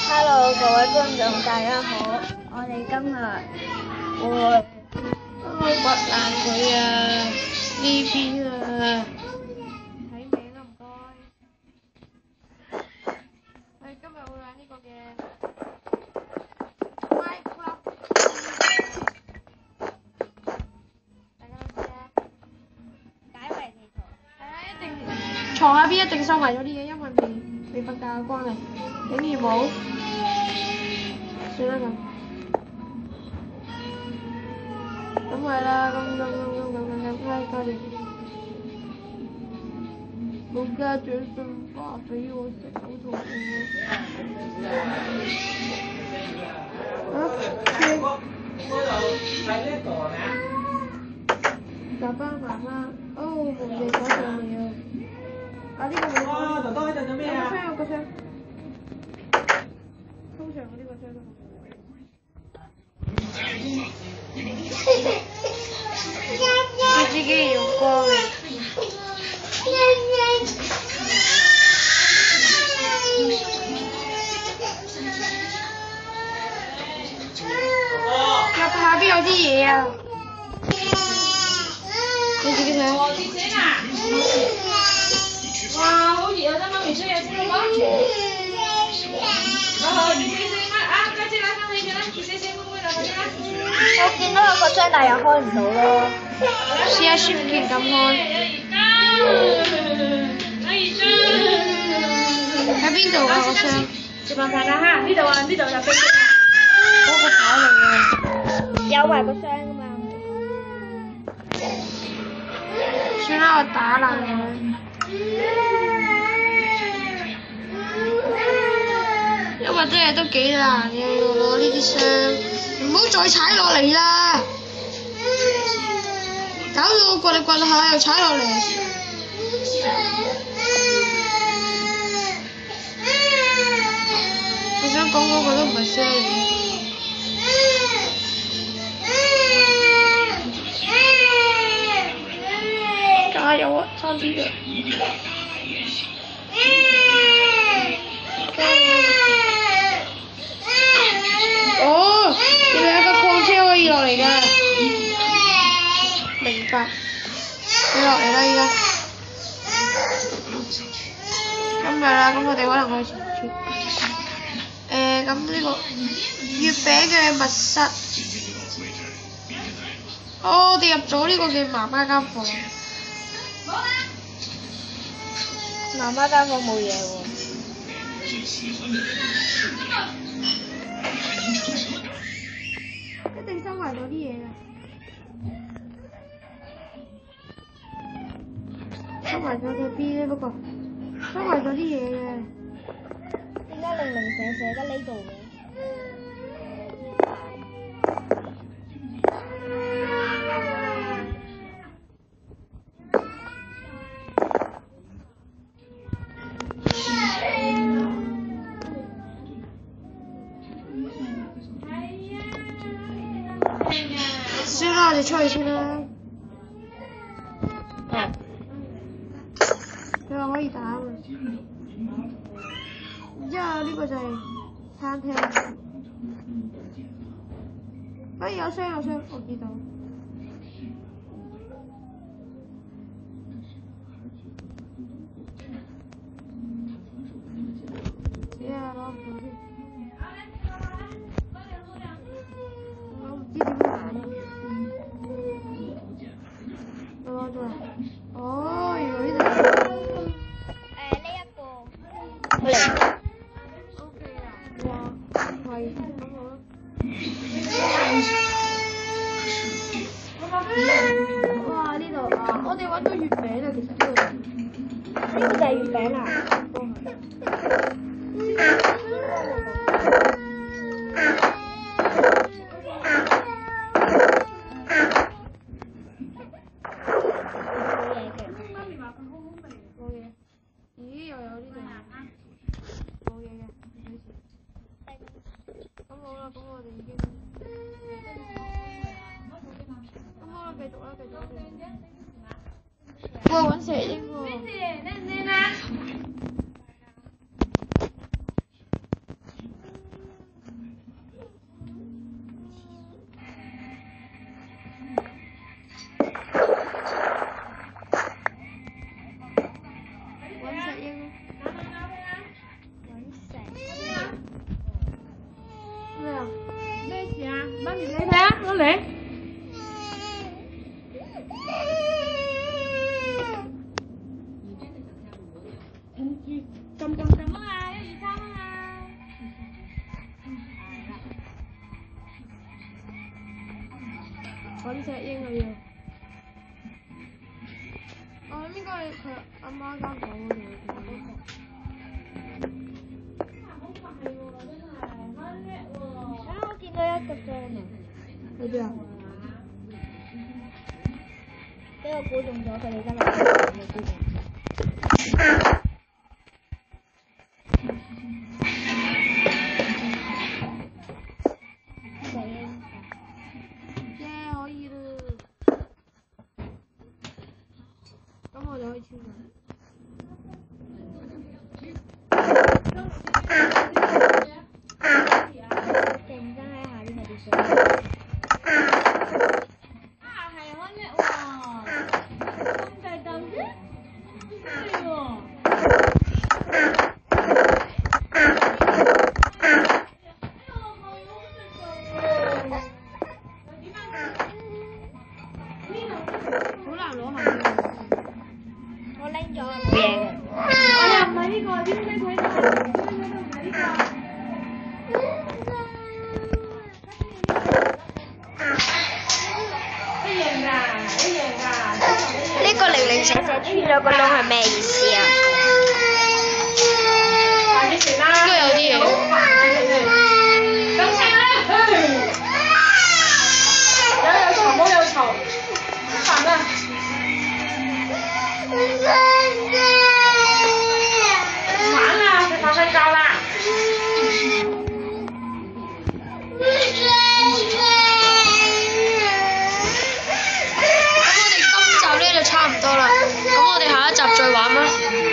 Hello，各位觀眾，大家好。我哋今日會掘爛佢啊！呢邊啊，睇名啦，唔該。我哋今日會玩呢個嘅 Minecraft， 大家都知啦。解圍地圖。係啊，一定床下邊一定收埋咗啲嘢，因為未瞓覺嘅關係。竟然冇。算啦咁係啦，咁快啲！冇家長信話俾我食，好痛苦爸爸媽媽，哦，紅地嗰度了。啊，呢個冇。哇，豆豆喺度做咩啊？有個箱。通常我呢個箱都冇。佢自己用光嘅。下邊有啲嘢啊！你自己睇。哇！好熱啊！得媽咪吹下先好冇？我見到有個箱，但又開唔到咯。試下 Shift 鍵撳開。喺邊度㗎個箱？接問題啦嚇，呢度啊，呢度有飛機啊。嗰個牌嚟嘅。有埋個箱㗎嘛。算啦，我打爛佢。因為真係都幾難嘅，攞呢啲箱，唔好再踩落嚟啦！搞到我掘嚟掘下又踩落嚟。我想講嗰個都唔係箱嚟嘅。加油啊！差啲啦！哦，原來有架礦車可以落嚟㗎，明白。你落嚟啦依家。咁咪啦，咁我哋可能開始切。咁呢個月餅嘅密室。哦，我哋入咗呢個嘅媽媽間房。媽媽間房冇嘢喎。一定收埋咗啲嘢㗎，收埋咗個 B 咧，不過收埋咗啲嘢嘅。點解零零舍舍得呢度嘅？算啦，我哋出去先啦。佢話可以打啊嘛。然之後呢個就係餐廳。哎，有箱，我見到。攞唔到先。我唔知點樣玩。攞咗啦。哦，原來呢度。呢一個。嚟。OK 啊。哇，係咁好啦。哇！呢度啊，我哋揾到月餅啦，其實呢個就係月餅啦。咦，又有呢度。得嚟？撳啊！1、2、3啊！揾隻鷹啊要。應該係佢阿媽間房嗰度。我見到一個章啊！喺邊啊？俾我估中咗，佢哋真係估中咗。